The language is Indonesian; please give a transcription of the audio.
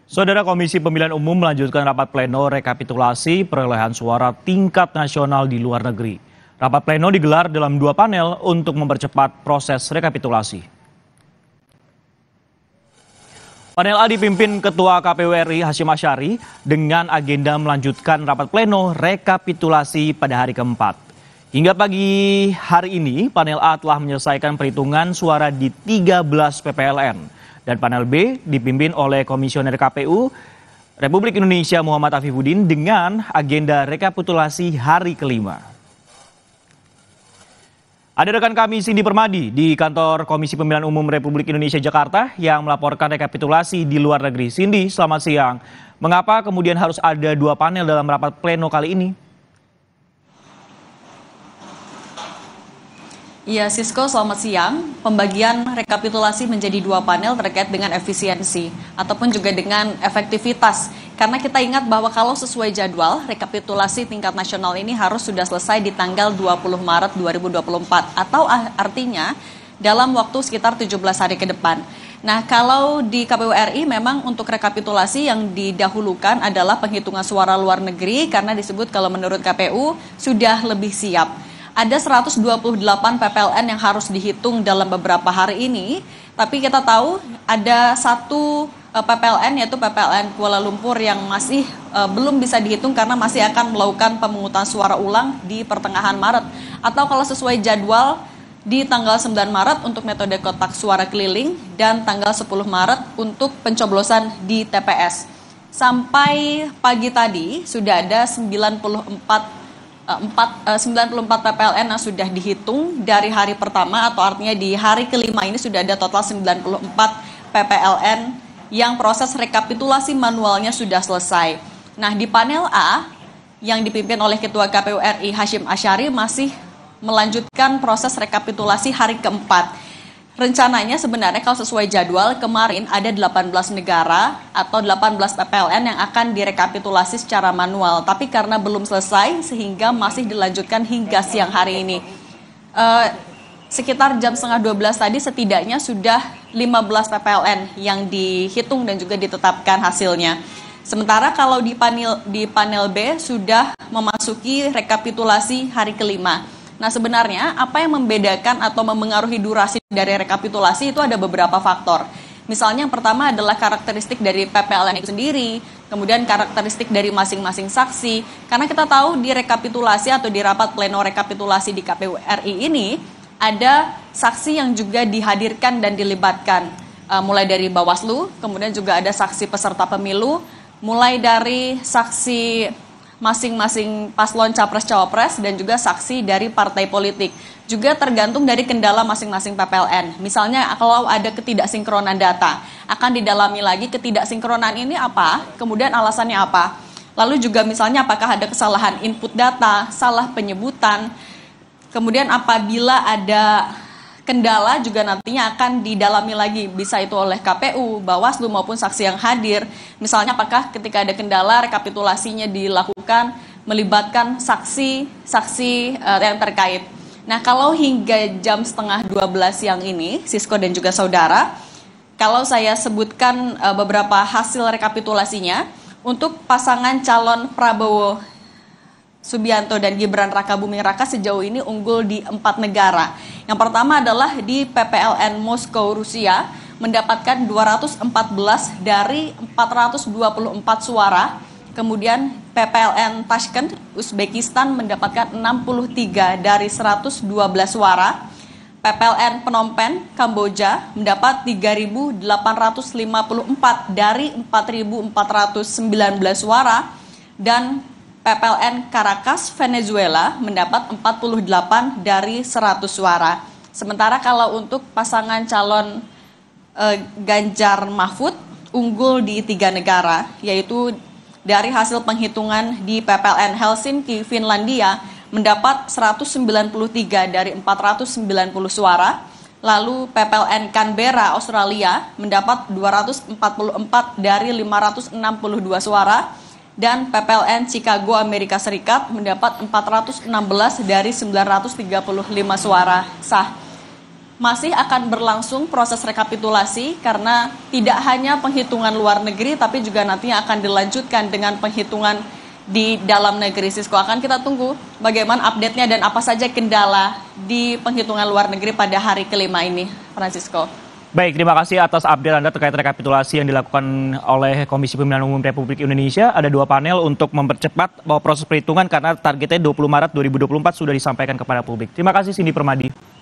Saudara Komisi Pemilihan Umum melanjutkan rapat pleno rekapitulasi perolehan suara tingkat nasional di luar negeri. Rapat pleno digelar dalam 2 panel untuk mempercepat proses rekapitulasi. Panel A dipimpin Ketua KPU RI Hasyim Asyari dengan agenda melanjutkan rapat pleno rekapitulasi pada hari keempat. Hingga pagi hari ini, panel A telah menyelesaikan perhitungan suara di 13 PPLN. Dan panel B dipimpin oleh Komisioner KPU Republik Indonesia Muhammad Afifuddin dengan agenda rekapitulasi hari kelima. Ada rekan kami Cindy Permadi di kantor Komisi Pemilihan Umum Republik Indonesia Jakarta yang melaporkan rekapitulasi di luar negeri. Cindy, selamat siang. Mengapa kemudian harus ada 2 panel dalam rapat pleno kali ini? Ya, Sisko, selamat siang. Pembagian rekapitulasi menjadi 2 panel terkait dengan efisiensi ataupun juga dengan efektivitas. Karena kita ingat bahwa kalau sesuai jadwal, rekapitulasi tingkat nasional ini harus sudah selesai di tanggal 20 Maret 2024. Atau artinya dalam waktu sekitar 17 hari ke depan. Nah, kalau di KPU RI memang untuk rekapitulasi yang didahulukan adalah penghitungan suara luar negeri karena disebut kalau menurut KPU sudah lebih siap. Ada 128 PPLN yang harus dihitung dalam beberapa hari ini, tapi kita tahu ada satu PPLN yaitu PPLN Kuala Lumpur yang masih belum bisa dihitung karena masih akan melakukan pemungutan suara ulang di pertengahan Maret. Atau kalau sesuai jadwal di tanggal 9 Maret untuk metode kotak suara keliling dan tanggal 10 Maret untuk pencoblosan di TPS. Sampai pagi tadi sudah ada 94 PPLN yang sudah dihitung dari hari pertama atau artinya di hari kelima ini sudah ada total 94 PPLN yang proses rekapitulasi manualnya sudah selesai. Nah, di panel A yang dipimpin oleh Ketua KPU RI Hasyim Asyari masih melanjutkan proses rekapitulasi hari keempat. Rencananya sebenarnya kalau sesuai jadwal kemarin ada 18 negara atau 18 PPLN yang akan direkapitulasi secara manual. Tapi karena belum selesai sehingga masih dilanjutkan hingga siang hari ini. Sekitar jam setengah 12 tadi setidaknya sudah 15 PPLN yang dihitung dan juga ditetapkan hasilnya. Sementara kalau di panel B sudah memasuki rekapitulasi hari kelima. Nah, sebenarnya apa yang membedakan atau memengaruhi durasi dari rekapitulasi itu ada beberapa faktor. Misalnya yang pertama adalah karakteristik dari PPLN itu sendiri, kemudian karakteristik dari masing-masing saksi. Karena kita tahu di rekapitulasi atau di rapat pleno rekapitulasi di KPU RI ini, ada saksi yang juga dihadirkan dan dilibatkan. Mulai dari Bawaslu, kemudian juga ada saksi peserta pemilu, mulai dari saksi masing-masing paslon capres-cawapres dan juga saksi dari partai politik. Juga tergantung dari kendala masing-masing PPLN. Misalnya kalau ada ketidaksinkronan data, akan didalami lagi ketidaksinkronan ini apa, kemudian alasannya apa. Lalu juga misalnya apakah ada kesalahan input data, salah penyebutan, kemudian apabila ada kendala juga nantinya akan didalami lagi, bisa itu oleh KPU, Bawaslu maupun saksi yang hadir. Misalnya apakah ketika ada kendala rekapitulasinya dilakukan melibatkan saksi-saksi yang terkait. Nah, kalau hingga jam setengah 12 siang ini, Sisko dan juga saudara, kalau saya sebutkan beberapa hasil rekapitulasinya, untuk pasangan calon Prabowo Subianto dan Gibran Rakabuming Raka sejauh ini unggul di 4 negara. Yang pertama adalah di PPLN Moskow, Rusia, mendapatkan 214 dari 424 suara. Kemudian PPLN Tashkent, Uzbekistan mendapatkan 63 dari 112 suara. PPLN Phnom Penh, Kamboja mendapat 3.854 dari 4.419 suara. Dan PPLN Caracas, Venezuela mendapat 48 dari 100 suara. Sementara kalau untuk pasangan calon Ganjar Mahfud unggul di 3 negara, yaitu dari hasil penghitungan di PPLN Helsinki, Finlandia mendapat 193 dari 490 suara. Lalu PPLN Canberra, Australia mendapat 244 dari 562 suara. Dan PPLN Chicago, Amerika Serikat mendapat 416 dari 935 suara sah. masih akan berlangsung proses rekapitulasi karena tidak hanya penghitungan luar negeri tapi juga nantinya akan dilanjutkan dengan penghitungan di dalam negeri. Sisko, akan kita tunggu bagaimana update-nya dan apa saja kendala di penghitungan luar negeri pada hari kelima ini, Francisco. Baik, terima kasih atas update Anda terkait rekapitulasi yang dilakukan oleh Komisi Pemilihan Umum Republik Indonesia. Ada 2 panel untuk mempercepat proses perhitungan karena targetnya 20 Maret 2024 sudah disampaikan kepada publik. Terima kasih Cindy Permadi.